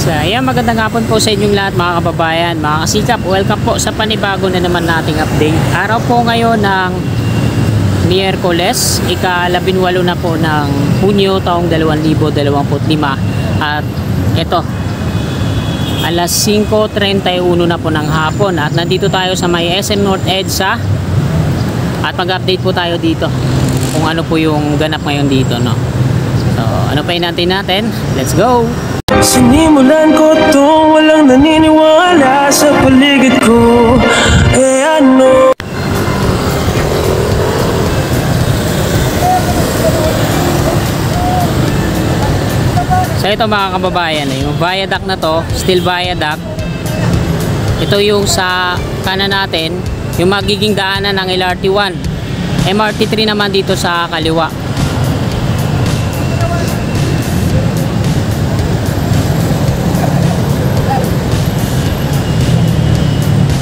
So ayan, magandang hapon po sa inyong lahat mga kababayan, mga kasikap. Welcome po sa panibago na naman nating update. Araw po ngayon ng Miyerkules, ika-18 na po ng Hunyo taong 2025. At ito, alas 5:31 na po ng hapon. At nandito tayo sa may SM North EDSA. At mag-update po tayo dito kung ano po yung ganap ngayon dito, no? So ano pa hinantay natin? Let's go! Sinimulan ko to, walang naniniwala sa paligid ko. Ano? So ito mga kababayan, yung viaduct na to, steel viaduct. Ito yung sa kanan natin, yung magiging daanan ng LRT1. MRT3 naman dito sa kaliwa.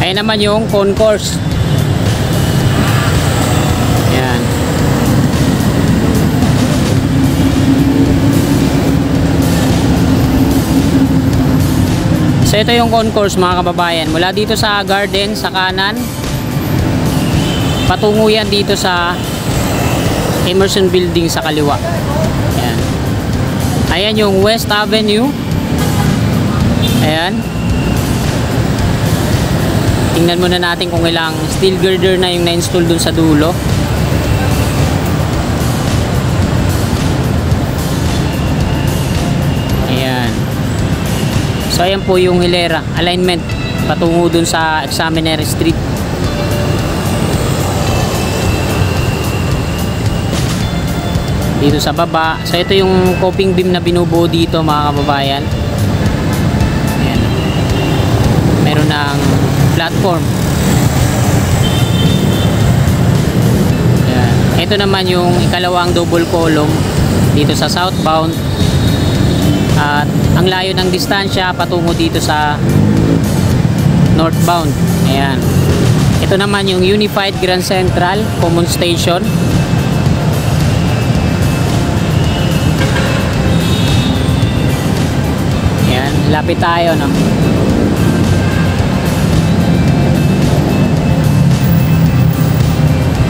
Ayan naman yung concourse. Ayan. So ito yung concourse mga kababayan. Mula dito sa garden sa kanan, patungo yan dito sa Emerson Building sa kaliwa. Ayan. Ayan yung West Avenue. Ayan. Tingnan muna natin kung ilang steel girder na yung na-install dun sa dulo. Ayan. So ayan po yung hilera alignment patungo dun sa Examiner Street. Dito sa baba. So ito yung coping beam na binubuo dito mga kababayan. Ayan. Meron ng platform. Ayan. Ito naman yung ikalawang double column dito sa southbound. At ang layo ng distansya patungo dito sa northbound. Ayan. Ito naman yung Unified Grand Central Common Station. Ayan. Lapit tayo, no?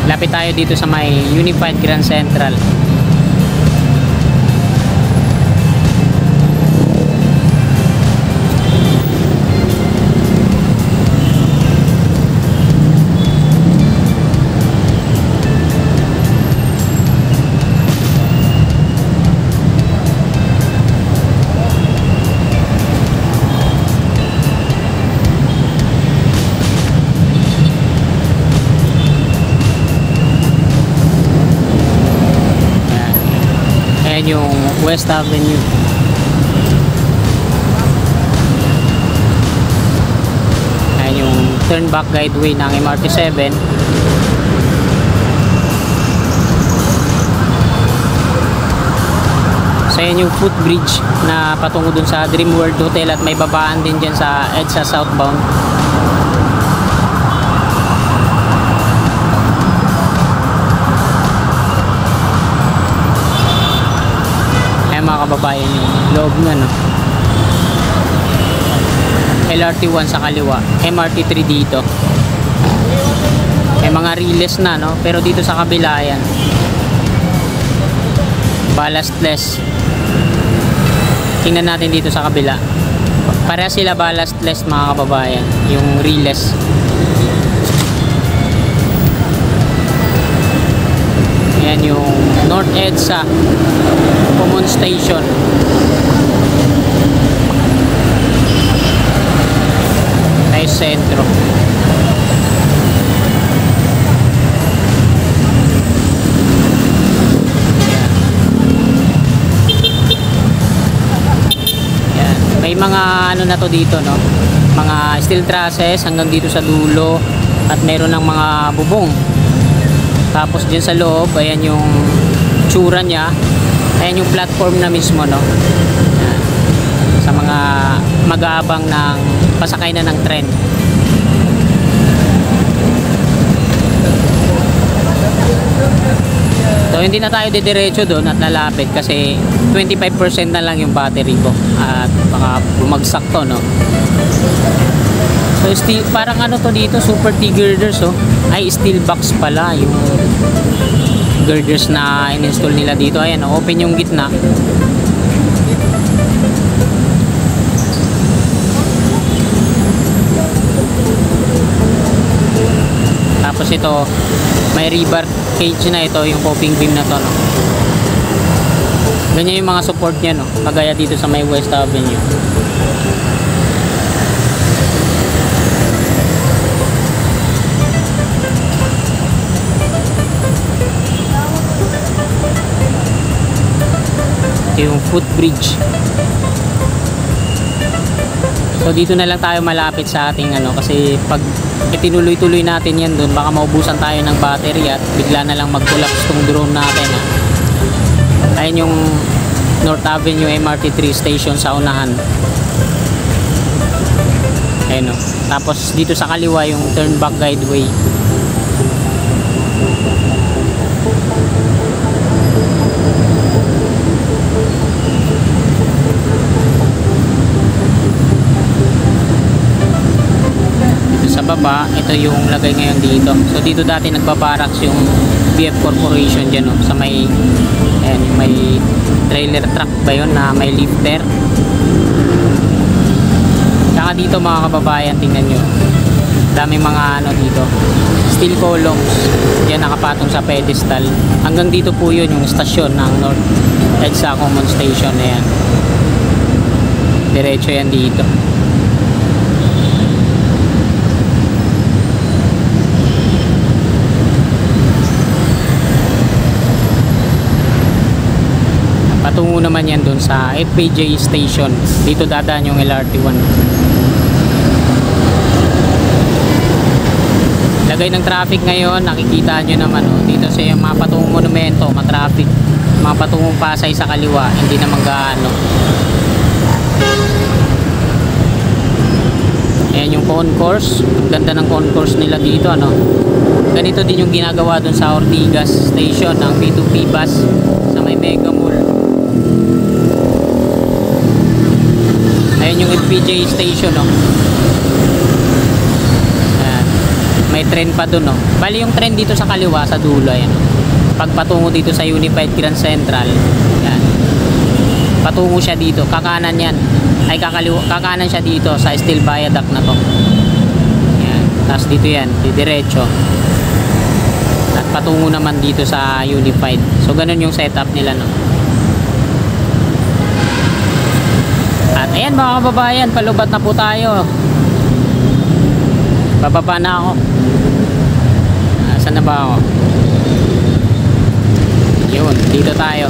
Lapit tayo dito sa may Unified Grand Central. Ayan yung West Avenue. Ayan yung turn back guideway ng MRT7. So ayan yung footbridge na patungo dun sa Dream World Hotel at may babaan din dyan sa EDSA southbound. Mga kababayan yung loob nga, no? LRT1 sa kaliwa, MRT3 dito. May mga relays na, no? Pero dito sa kabila, yan, ballastless. Tingnan natin dito sa kabila. Pareha sila ballastless mga kababayan, yung relays. Yan yung North EDSA Common Station. Tayo sentro. Yan. May mga ano na to dito, no? Mga steel trusses hanggang dito sa dulo at meron ng mga bubong. Tapos dyan sa loob, ayan yung tsura niya. Ayan yung platform na mismo, no? Ayan. Sa mga mag-aabang ng pasakay na ng tren. So hindi na tayo didiretso doon at lalapit kasi 25% na lang yung battery ko at baka bumagsak to, no. So steel, parang ano to dito, super T girders, oh. Ay, steel box pala yung girders na in-install nila dito. Ayan, oh, open yung gitna. Tapos ito, may rebar cage na ito, yung coping beam na to, no. Ganyan yung mga support niya, no, kagaya dito sa may West Avenue. Ito yung footbridge. So dito na lang tayo malapit sa ating ano, kasi pag itinuloy-tuloy natin yan doon, baka maubusan tayo ng battery at bigla na lang mag-collapse tong drone natin, ha. Ayun yung North Avenue MRT 3 station sa unahan. Ayun, no. Tapos dito sa kaliwa yung turn back guideway. Sa baba, ito yung lagay ngayon dito. So dito dati nagbabaraks yung BF Corporation dyan, no? Sa may, ayan, may trailer truck ba yun na may lifter. Saka dito mga kababayan, tingnan nyo, daming mga ano dito, steel columns yan nakapatong sa pedestal. Hanggang dito po yun yung stasyon ng North EDSA Common Station na yan. Diretso yan dito. Patungo naman yan dun sa FPJ station. Dito dadaan yung LRT1. Lagay ng traffic ngayon, nakikita nyo naman, oh, dito sa yung mga patungong monumento, matraffic. Mga patungong Pasay sa kaliwa, hindi naman gaano. Ayan yung concourse. Ang ganda ng concourse nila dito, ano. Ganito din yung ginagawa dun sa Ortigas station ng P2P bus sa may Mega Mall. Ayan yung FPJ station, no. Ayan. May tren pa dun, no. Bali yung tren dito sa kaliwa, sa dulo, ayan. Pagpatungo dito sa Unified Grand Central, ayan, patungo siya dito, kakanan yan. Ay kakanan siya dito sa Steel Viaduct na to. Ayan. Tapos dito yan, didiretso. At patungo naman dito sa Unified. So ganun yung setup nila, no. At ayan mga kababayan, palubat na po tayo. Bababa na ako. Saan na ba ako? Yun, dito tayo.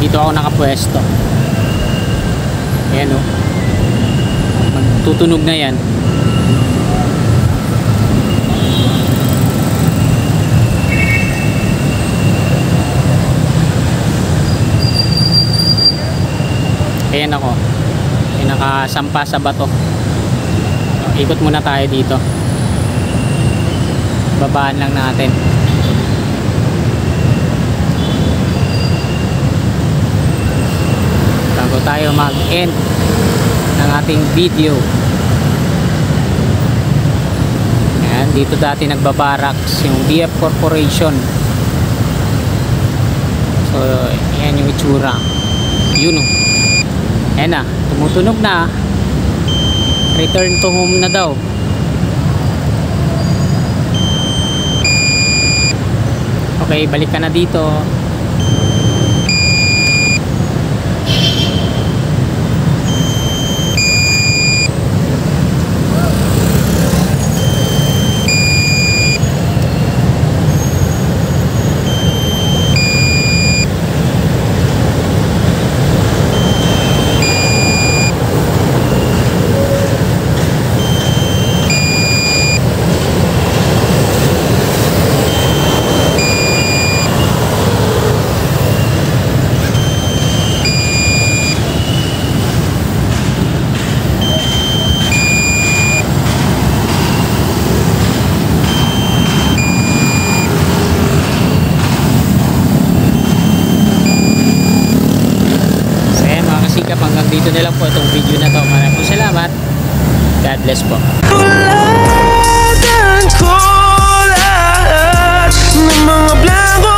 Dito ako nakapwesto. Ayan, oh. Magtutunog na yan. Ayan ako. Ayan, nakasampa sa bato. So, ikot muna tayo dito. Babaan lang natin. Bago tayo mag-end ng ating video. Ayan, dito dati nagbabaraks yung BF Corporation. So ayan yung itsura. Yun, oh. Ayan na, tumutunog na. Return to home na daw. Okay, balik ka na dito. dito na lang po itong video na to. Maraming salamat. God bless po. Tuladan ko lahat ng mga blanco